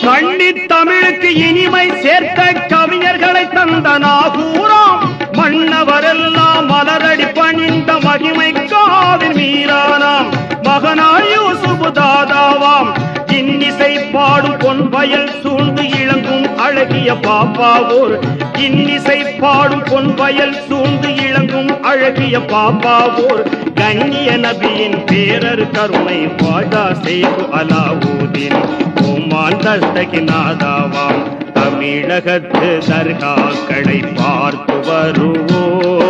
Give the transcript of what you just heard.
கண்ணி தமிழுக்கு இனிமை சேர்த்த கவிஞர்களை தந்த நாகூராம் மன்னவரெல்லாம் மலரடி பணிந்த மகிமை காவின் மீரானாம் மகனாய் யூசுப் தாதாவாம் இன்னிசை பாடும் பொன் வயல் சூழ்ந்து இளங்கும் அழகிய பாப்பாவோர் இன்னிசை பாடும் பொன் வயல் சூழ்ந்து இளங்கும் அழகிய பாப்பாவோர் கண்ணிய நபியின் பேரர் கருணை வாஜா சேகு அலாவுதீன் ஓமான் தஸ்தகிநாதாவாம் தமிழகத்து தர்காக்களை பார்த்து வருவோம்.